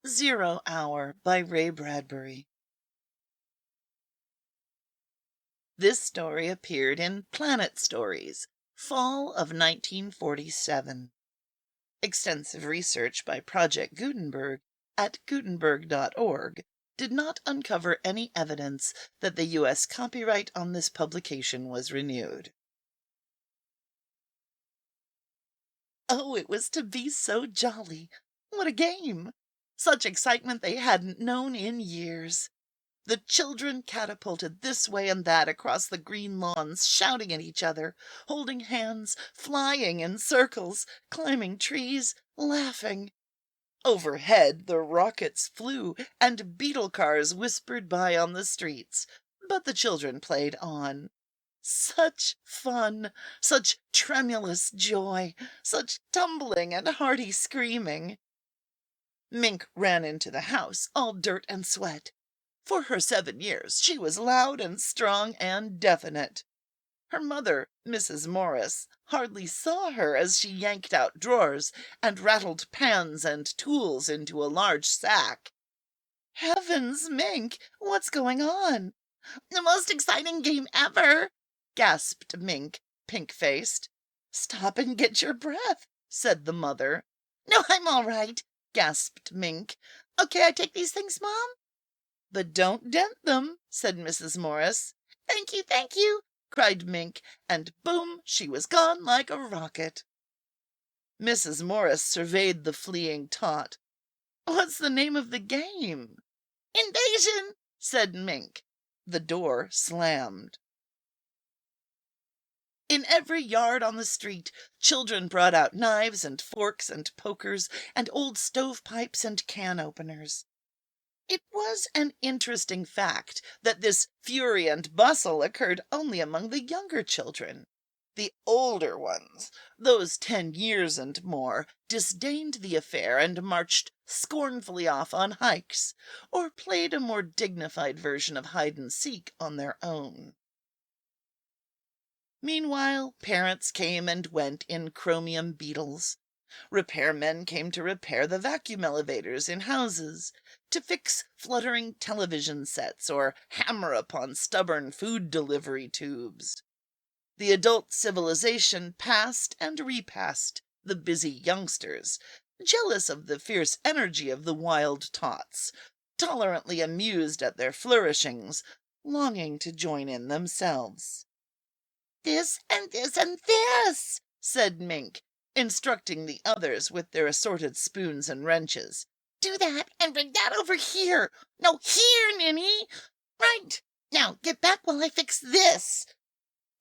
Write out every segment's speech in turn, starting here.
Zero Hour by Ray Bradbury. This story appeared in Planet Stories, fall of 1947. Extensive research by Project Gutenberg at Gutenberg.org did not uncover any evidence that the U.S. copyright on this publication was renewed. Oh, it was to be so jolly! What a game! Such excitement they hadn't known in years. The children catapulted this way and that across the green lawns, shouting at each other, holding hands, flying in circles, climbing trees, laughing. Overhead the rockets flew, and beetle cars whispered by on the streets, but the children played on. Such fun, such tremulous joy, such tumbling and hearty screaming. Mink ran into the house, all dirt and sweat. For her 7 years she was loud and strong and definite. Her mother, Mrs. Morris, hardly saw her as she yanked out drawers and rattled pans and tools into a large sack. "Heavens, Mink, what's going on?" "The most exciting game ever," gasped Mink, pink-faced. "Stop and get your breath," said the mother. "No, I'm all right," gasped Mink. "Okay, I take these things, Mom?" "But don't dent them," said Mrs. Morris. "Thank you," cried Mink, and boom, she was gone like a rocket. Mrs. Morris surveyed the fleeing tot. "What's the name of the game?" "Invasion," said Mink. The door slammed. In every yard on the street, children brought out knives and forks and pokers and old stovepipes and can openers. It was an interesting fact that this fury and bustle occurred only among the younger children. The older ones, those 10 years and more, disdained the affair and marched scornfully off on hikes, or played a more dignified version of hide-and-seek on their own. Meanwhile, parents came and went in chromium beetles. Repairmen came to repair the vacuum elevators in houses, to fix fluttering television sets, or hammer upon stubborn food delivery tubes. The adult civilization passed and repassed the busy youngsters, jealous of the fierce energy of the wild tots, tolerantly amused at their flourishings, longing to join in themselves. "This and this and this," said Mink, instructing the others with their assorted spoons and wrenches. "Do that and bring that over here. No, here, Ninny. Right. Now get back while I fix this."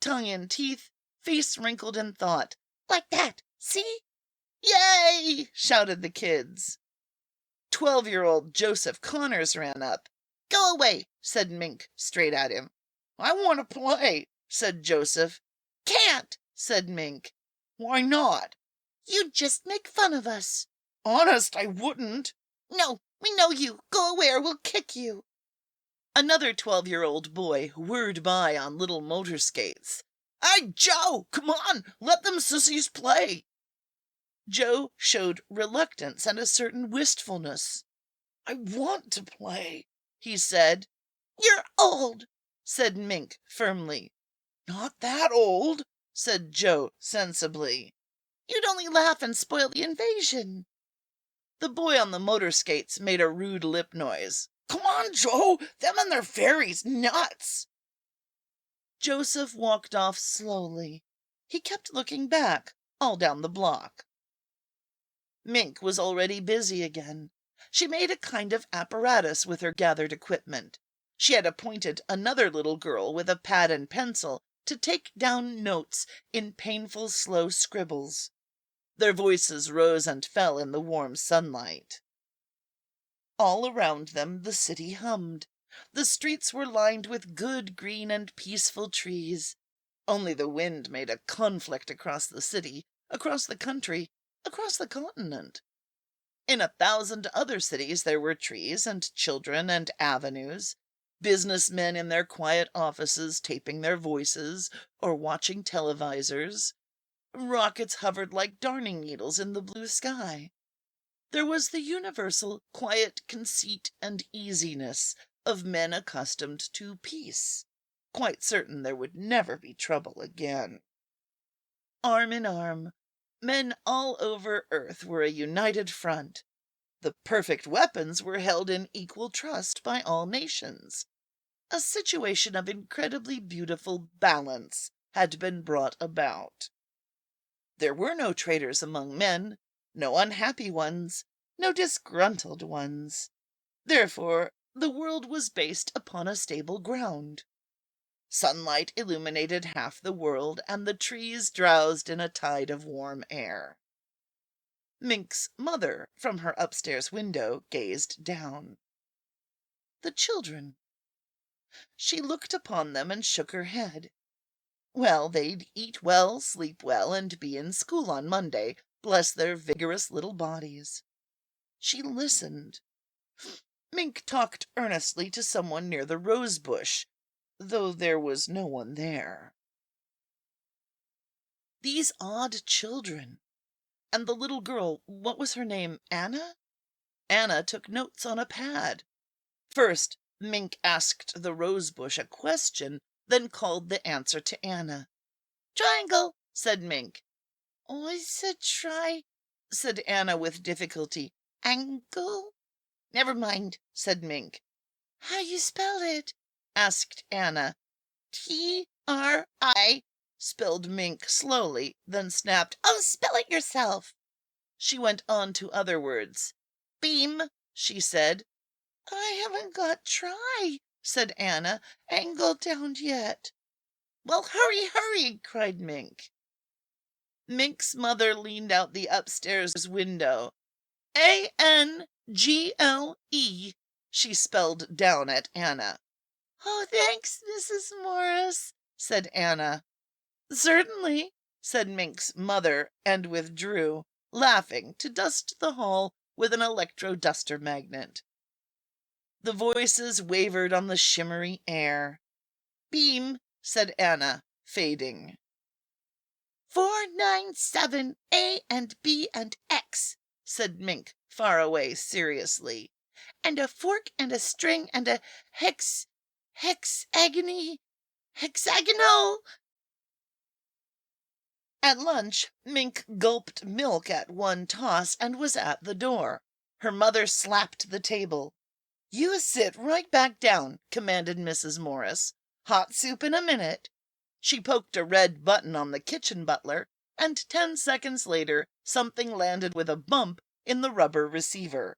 Tongue in teeth, face wrinkled in thought. "Like that. See?" "Yay!" shouted the kids. 12-year-old Joseph Connors ran up. "Go away," said Mink straight at him. "I want to play," said Joseph. "Can't," said Mink. "Why not?" "You'd just make fun of us." "Honest, I wouldn't." "No, we know you. Go away or we'll kick you." Another 12-year-old boy whirred by on little motor skates. "Hey, Joe, come on, let them sissies play." Joe showed reluctance and a certain wistfulness. "I want to play," he said. "You're old," said Mink firmly. "Not that old," said Joe sensibly. "You'd only laugh and spoil the invasion." The boy on the motor skates made a rude lip noise. "Come on, Joe, them and their fairies nuts." Joseph walked off slowly. He kept looking back, all down the block. Mink was already busy again. She made a kind of apparatus with her gathered equipment. She had appointed another little girl with a pad and pencil to take down notes in painful, slow scribbles. Their voices rose and fell in the warm sunlight. All around them the city hummed. The streets were lined with good, green, and peaceful trees. Only the wind made a conflict across the city, across the country, across the continent. In 1,000 other cities there were trees and children and avenues, businessmen in their quiet offices taping their voices or watching televisors. Rockets hovered like darning needles in the blue sky. There was the universal quiet conceit and easiness of men accustomed to peace, quite certain there would never be trouble again. Arm in arm, men all over earth were a united front. The perfect weapons were held in equal trust by all nations. A situation of incredibly beautiful balance had been brought about. There were no traitors among men, no unhappy ones, no disgruntled ones. Therefore, the world was based upon a stable ground. Sunlight illuminated half the world, and the trees drowsed in a tide of warm air. Mink's mother, from her upstairs window, gazed down. The children. She looked upon them and shook her head. Well, they'd eat well, sleep well, and be in school on Monday, bless their vigorous little bodies. She listened. Mink talked earnestly to someone near the rose bush, though there was no one there. These odd children. And the little girl, what was her name, Anna? Anna took notes on a pad. First, Mink asked the rose bush a question, then called the answer to Anna. "Triangle," said Mink. "I said said Anna with difficulty. "Angle?" "Never mind," said Mink. "How you spell it?" asked Anna. "T-R-I," spelled Mink slowly, then snapped, "Oh, spell it yourself." She went on to other words. "Beam," she said. "I haven't got try," said Anna, "angle down yet." "Well, hurry, hurry!" cried Mink. Mink's mother leaned out the upstairs window. "Angle," she spelled down at Anna. "Oh, thanks, Mrs. Morris," said Anna. "Certainly," said Mink's mother, and withdrew, laughing, to dust the hall with an electro-duster magnet. The voices wavered on the shimmery air. "Beam," said Anna, fading. 497 A and B and X, said Mink, far away, seriously. "And a fork and a string and a hexagonal." At lunch, Mink gulped milk at one toss and was at the door. Her mother slapped the table. "You sit right back down," commanded Mrs. Morris. "Hot soup in a minute." She poked a red button on the kitchen butler, and 10 seconds later something landed with a bump in the rubber receiver.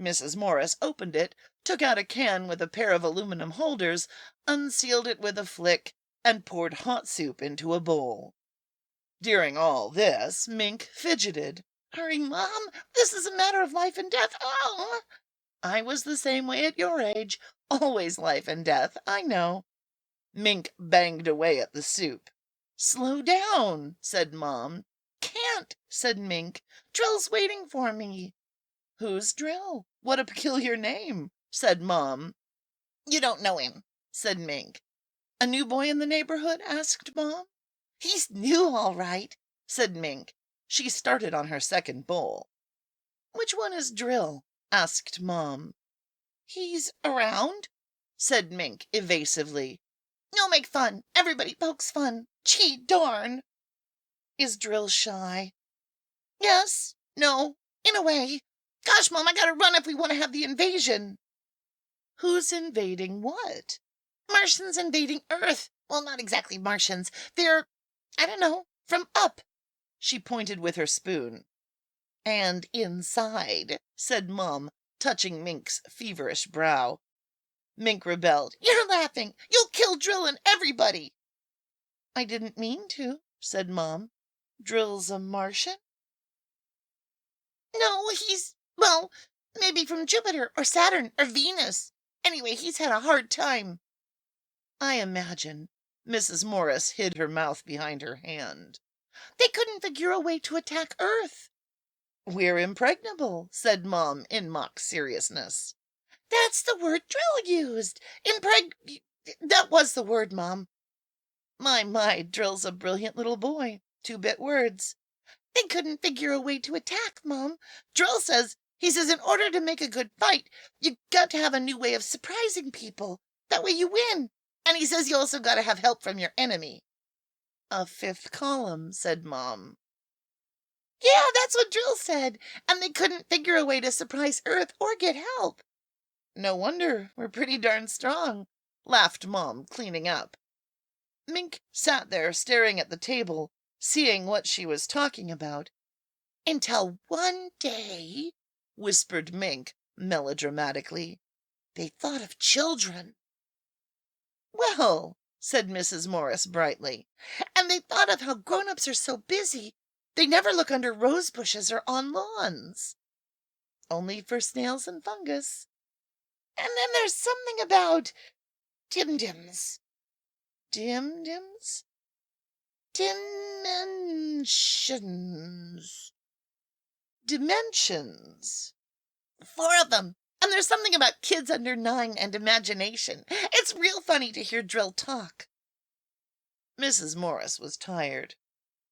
Mrs. Morris opened it, took out a can with a pair of aluminum holders, unsealed it with a flick, and poured hot soup into a bowl. During all this, Mink fidgeted. "Hurry, Mom! This is a matter of life and death! Oh!" "I was the same way at your age. Always life and death, I know." Mink banged away at the soup. "Slow down," said Mom. "Can't," said Mink. "Drill's waiting for me." "Who's Drill? What a peculiar name," said Mom. "You don't know him," said Mink. "A new boy in the neighborhood?" asked Mom. "He's new, all right," said Mink. She started on her second bowl. "Which one is Drill?" asked Mom. "He's around," said Mink evasively. "No make fun. Everybody pokes fun. Gee darn." "Is Drill shy?" "Yes. No. In a way. Gosh, Mom, I gotta run if we want to have the invasion." "Who's invading what?" "Martians invading Earth. Well, not exactly Martians. They're, I don't know, from up." She pointed with her spoon. "And inside," said Mom, touching Mink's feverish brow. Mink rebelled. "You're laughing. You'll kill Drill and everybody." "I didn't mean to," said Mom. "Drill's a Martian?" "No, well, maybe from Jupiter or Saturn or Venus. Anyway, he's had a hard time." "I imagine." Mrs. Morris hid her mouth behind her hand. "They couldn't figure a way to attack Earth." "We're impregnable," said Mom in mock seriousness. "That's the word Drill used. That was the word, Mom." My, Drill's a brilliant little boy. 2-bit words." "They couldn't figure a way to attack, Mom. Drill says He says in order to make a good fight, you got to have a new way of surprising people. That way you win. And he says you also got to have help from your enemy. A fifth column, said Mom. Yeah, that's what Drill said. And they couldn't figure a way to surprise Earth or get help. No wonder. We're pretty darn strong, laughed Mom, cleaning up. Mink sat there staring at the table, seeing what she was talking about. Until one day, whispered Mink melodramatically, they thought of children. Well, said Mrs. Morris brightly, and they thought of how grown-ups are so busy, they never look under rose bushes or on lawns. Only for snails and fungus. And then there's something about dim-dims. Dim-dims? Dimensions. Dimensions. 4 of them. And there's something about kids under 9 and imagination. It's real funny to hear Drill talk. Mrs. Morris was tired.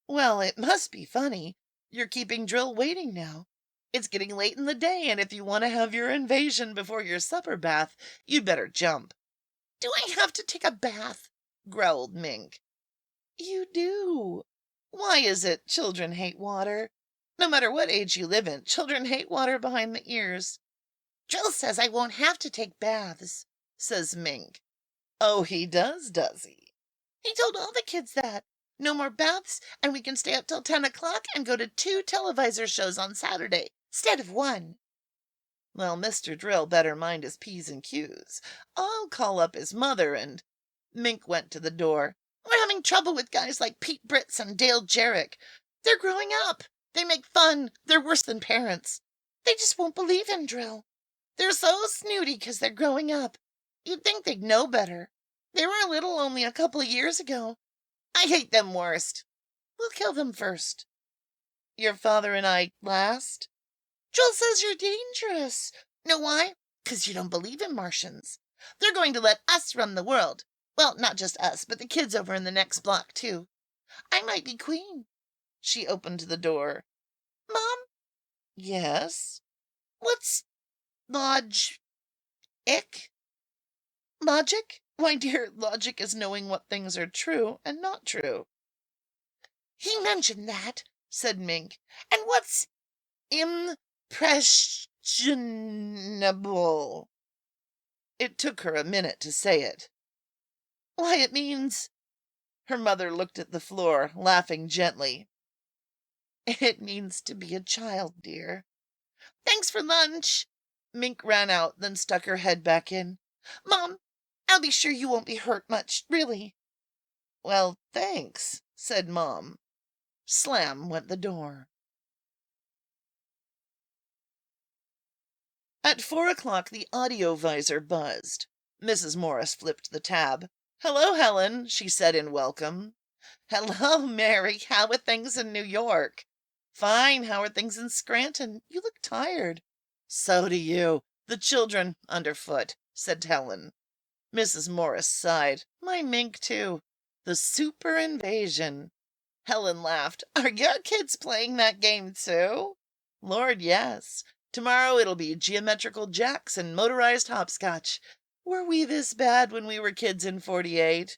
Well, it must be funny. You're keeping Drill waiting now. It's getting late in the day, and if you want to have your invasion before your supper bath, you'd better jump. Do I have to take a bath? Growled Mink. You do. Why is it children hate water? No matter what age you live in, children hate water behind the ears. Drill says I won't have to take baths, says Mink. Oh, he does he? He told all the kids that. No more baths, and we can stay up till 10 o'clock and go to 2 televisor shows on Saturday, instead of 1. Well, Mr. Drill better mind his P's and Q's. I'll call up his mother and... Mink went to the door. We're having trouble with guys like Pete Britz and Dale Jarrick. They're growing up. They make fun. They're worse than parents. They just won't believe in Drill. They're so snooty 'cause they're growing up. You'd think they'd know better. They were little only a couple of years ago. I hate them worst. We'll kill them first. Your father and I last? Drill says you're dangerous. Know why? 'Cause you don't believe in Martians. They're going to let us run the world. Well, not just us, but the kids over in the next block, too. I might be queen. She opened the door. Mom? Yes? What's logic? Logic? Why, dear, logic is knowing what things are true and not true. He mentioned that, said Mink. And what's impressionable? It took her a minute to say it. Why, it means... Her mother looked at the floor, laughing gently. It means to be a child, dear. Thanks for lunch. Mink ran out, then stuck her head back in. Mom, I'll be sure you won't be hurt much, really. Well, thanks, said Mom. Slam went the door. At 4 o'clock, the audio visor buzzed. Mrs. Morris flipped the tab. Hello, Helen, she said in welcome. Hello, Mary. How are things in New York? Fine. How are things in Scranton? You look tired. So do you. The children underfoot, said Helen. Mrs. Morris sighed. My Mink, too. The super invasion. Helen laughed. Are your kids playing that game, too? Lord, yes. Tomorrow it'll be geometrical jacks and motorized hopscotch. Were we this bad when we were kids in 48?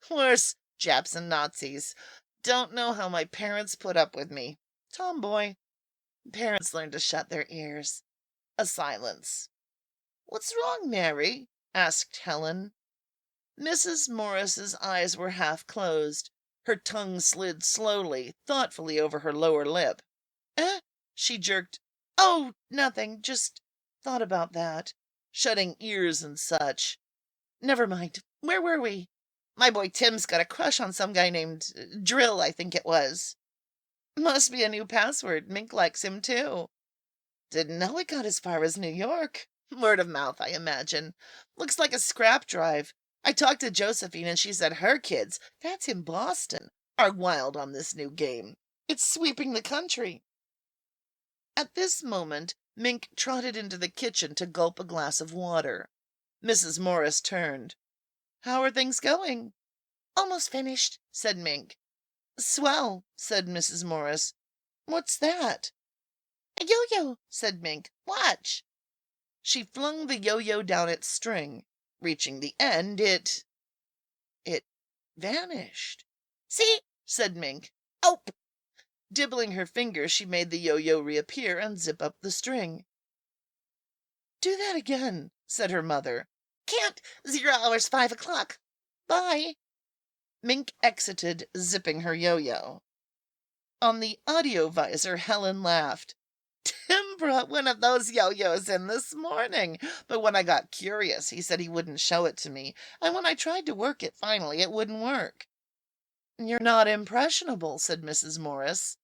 Worse, Japs and Nazis. Don't know how my parents put up with me. Tomboy. Parents learned to shut their ears. A silence. What's wrong, Mary? Asked Helen. Mrs. Morris's eyes were half closed. Her tongue slid slowly, thoughtfully over her lower lip. She jerked. Oh, nothing. Just thought about that. Shutting ears and such. Never mind. Where were we? My boy Tim's got a crush on some guy named Drill, I think it was. Must be a new password. Mink likes him, too. Didn't know it got as far as New York. Word of mouth, I imagine. Looks like a scrap drive. I talked to Josephine, and she said her kids, that's in Boston, are wild on this new game. It's sweeping the country. At this moment, Mink trotted into the kitchen to gulp a glass of water. Mrs. Morris turned. How are things going? Almost finished, said Mink. Swell, said Mrs. Morris. What's that? A yo-yo yo-yo, said Mink. Watch. She flung the yo-yo down its string. Reaching the end, it vanished. See, said Mink. Oh! Dibbling her fingers, she made the yo-yo reappear and zip up the string. Do that again, said her mother. Can't. 0 hours 5 o'clock. Bye. Mink exited, zipping her yo-yo. On the audio visor, Helen laughed. Tim brought one of those yo-yos in this morning, but when I got curious, he said he wouldn't show it to me, and when I tried to work it finally, it wouldn't work. You're not impressionable, said Mrs. Morris.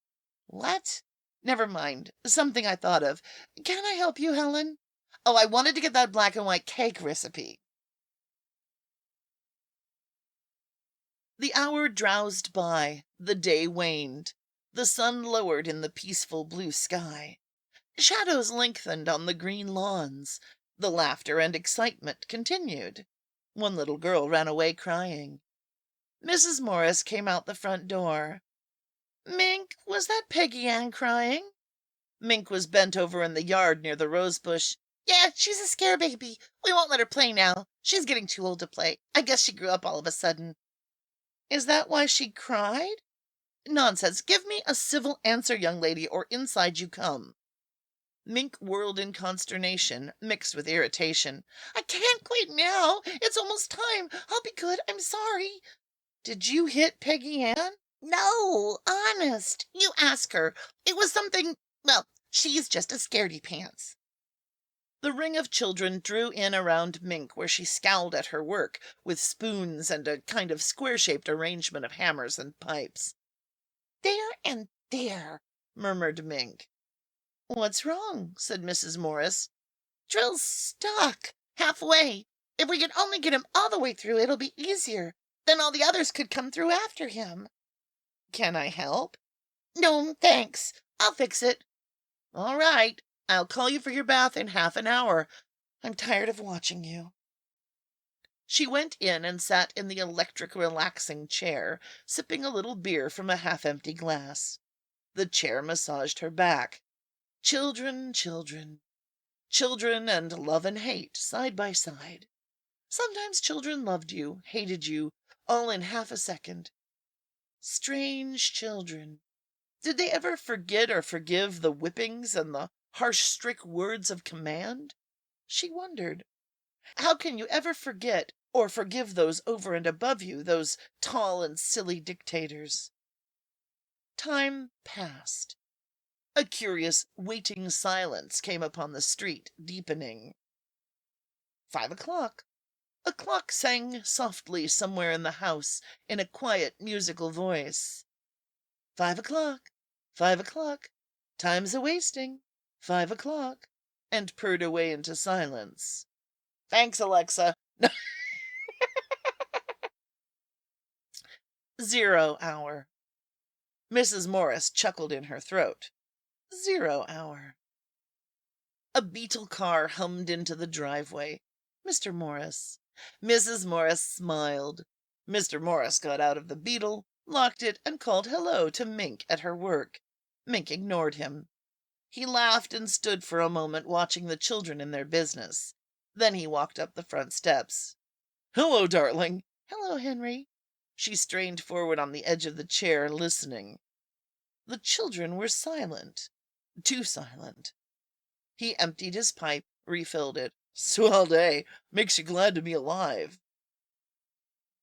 What? Never mind. Something I thought of. Can I help you, Helen? Oh, I wanted to get that black and white cake recipe. The hour drowsed by. The day waned. The sun lowered in the peaceful blue sky. Shadows lengthened on the green lawns. The laughter and excitement continued. One little girl ran away crying. Mrs. Morris came out the front door. Mink, was that Peggy Ann crying? Mink was bent over in the yard near the rose bush. Yeah, she's a scare baby. We won't let her play now. She's getting too old to play. I guess she grew up all of a sudden. Is that why she cried? Nonsense. Give me a civil answer, young lady, or inside you come. Mink whirled in consternation, mixed with irritation. I can't quit now. It's almost time. I'll be good. I'm sorry. Did you hit Peggy Ann? No, honest. You ask her. It was something, well, she's just a scaredy pants. The ring of children drew in around Mink, where she scowled at her work, with spoons and a kind of square-shaped arrangement of hammers and pipes. There and there, murmured Mink. What's wrong? Said Mrs. Morris. Drill's stuck halfway. If we could only get him all the way through, it'll be easier. Then all the others could come through after him. Can I help? No, thanks. I'll fix it. All right. I'll call you for your bath in half an hour. I'm tired of watching you. She went in and sat in the electric relaxing chair, sipping a little beer from a half-empty glass. The chair massaged her back. Children, children. Children and love and hate side by side. Sometimes children loved you, hated you, all in half a second. Strange children. Did they ever forget or forgive the whippings and the harsh, strict words of command? She wondered. How can you ever forget or forgive those over and above you, those tall and silly dictators? Time passed. A curious, waiting silence came upon the street, deepening. 5 o'clock. A clock sang softly somewhere in the house, in a quiet, musical voice. 5 o'clock, 5 o'clock, time's a-wasting, 5 o'clock, and purred away into silence. Thanks, Alexa. 0 hour. Mrs. Morris chuckled in her throat. 0 hour. A beetle car hummed into the driveway. Mr. Morris. Mrs. Morris smiled. Mr. Morris got out of the beetle, locked it, and called hello to Mink at her work. Mink ignored him. He laughed and stood for a moment watching the children in their business. Then he walked up the front steps. Hello, darling. Hello, Henry. She strained forward on the edge of the chair, listening. The children were silent. Too silent. He emptied his pipe, refilled it. Swell day. Makes you glad to be alive.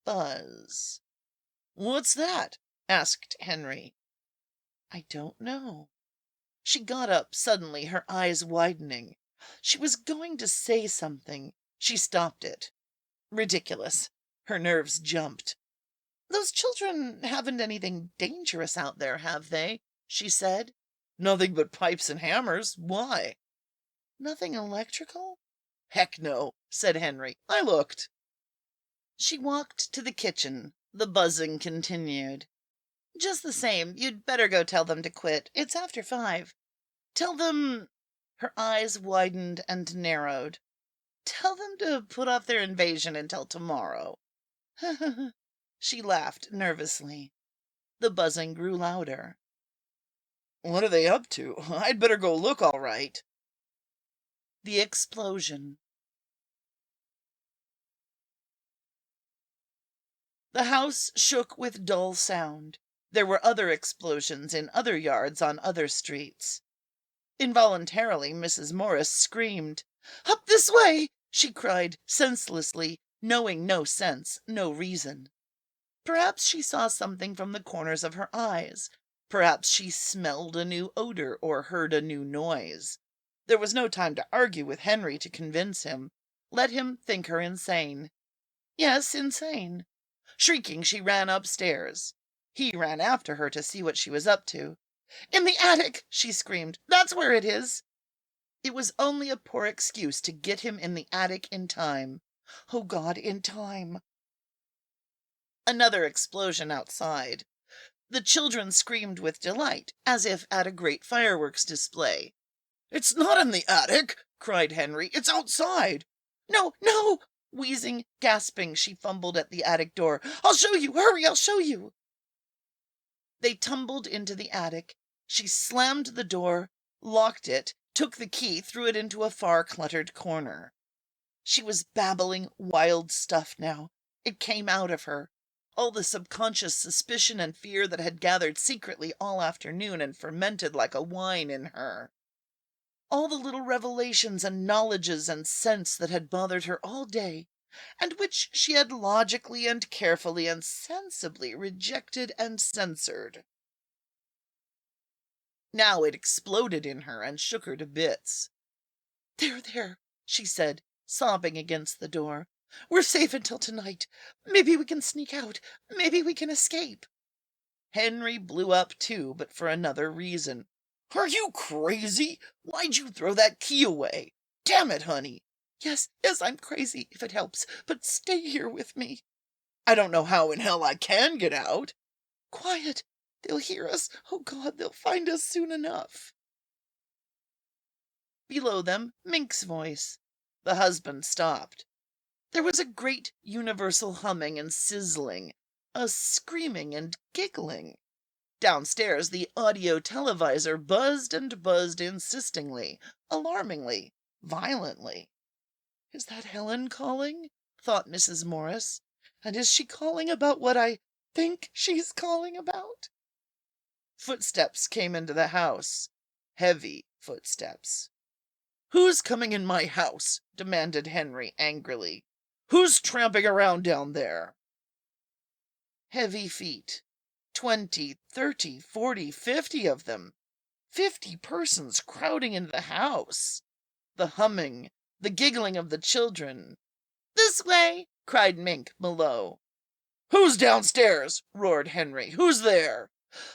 Buzz. What's that? Asked Henry. I don't know. She got up suddenly, her eyes widening. She was going to say something. She stopped it. Ridiculous. Her nerves jumped. Those children haven't anything dangerous out there, have they? She said. Nothing but pipes and hammers. Why? Nothing electrical? Heck no, said Henry. I looked. She walked to the kitchen. The buzzing continued. Just the same, you'd better go tell them to quit. It's after 5. Tell them... Her eyes widened and narrowed. Tell them to put off their invasion until tomorrow. She laughed nervously. The buzzing grew louder. What are they up to? I'd better go look, all right. The explosion. The house shook with dull sound. There were other explosions in other yards on other streets. Involuntarily, Mrs. Morris screamed. "Up this way!" she cried, senselessly, knowing no sense, no reason. Perhaps she saw something from the corners of her eyes. Perhaps she smelled a new odor or heard a new noise. There was no time to argue with Henry to convince him. Let him think her insane. Yes, insane. Shrieking, she ran upstairs. He ran after her to see what she was up to. "In the attic!" she screamed. "That's where it is!" It was only a poor excuse to get him in the attic in time. Oh God, in time. Another explosion outside. The children screamed with delight, as if at a great fireworks display. "It's not in the attic!" cried Henry. "It's outside!" "No, no!" Wheezing, gasping, she fumbled at the attic door. "I'll show you! Hurry, I'll show you!" They tumbled into the attic. She slammed the door, locked it, took the key, threw it into a far cluttered corner. She was babbling wild stuff now. It came out of her. All the subconscious suspicion and fear that had gathered secretly all afternoon and fermented like a wine in her. All the little revelations and knowledges and sense that had bothered her all day, and which she had logically and carefully and sensibly rejected and censored. Now it exploded in her and shook her to bits. There," she said, sobbing against the door. "We're safe until tonight. Maybe we can sneak out. Maybe we can escape." Henry blew up too, but for another reason. "Are you crazy? Why'd you throw that key away? Damn it, honey!" Yes, I'm crazy, if it helps, but stay here with me." "I don't know how in hell I can get out." "Quiet! They'll hear us. Oh God, they'll find us soon enough." Below them, Mink's voice. The husband stopped. There was a great universal humming and sizzling, a screaming and giggling. Downstairs, the audio televisor buzzed and buzzed insistingly, alarmingly, violently. "Is that Helen calling?" thought Mrs. Morris. "And is she calling about what I think she's calling about?" Footsteps came into the house. Heavy footsteps. "Who's coming in my house?" demanded Henry angrily. "Who's tramping around down there?" Heavy feet. 20, 30, 40, 50 of them. 50 persons crowding into the house. The humming, the giggling of the children. "This way!" cried Mink below. "Who's downstairs?" roared Henry. "Who's there?"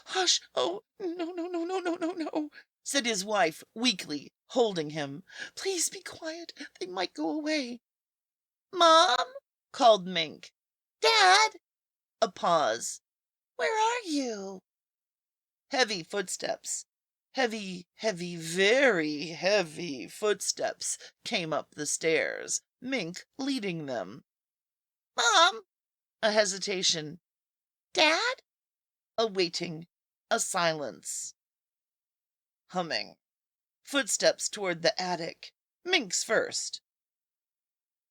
"Hush! Oh, no," said his wife weakly, holding him. "Please be quiet. They might go away." "Mom!" called Mink. "Dad!" A pause. "Where are you?" Heavy footsteps. Heavy, very heavy footsteps came up the stairs, Mink leading them. "Mom!" A hesitation. "Dad?" A waiting, a silence. Humming. Footsteps toward the attic. Mink's first.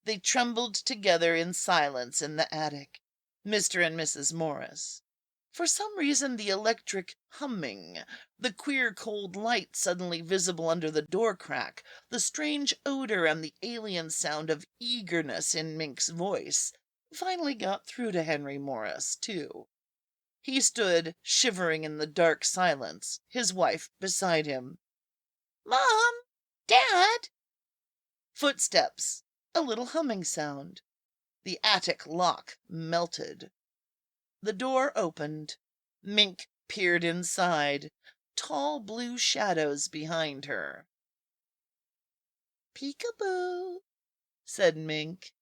They trembled together in silence in the attic, Mr. and Mrs. Morris. For some reason the electric humming, the queer cold light suddenly visible under the door crack, the strange odor and the alien sound of eagerness in Mink's voice finally got through to Henry Morris, too. He stood shivering in the dark silence, his wife beside him. "Mom! Dad!" Footsteps, a little humming sound. The attic lock melted. The door opened. Mink peered inside. Tall blue shadows behind her. "Peek-a-boo," said Mink.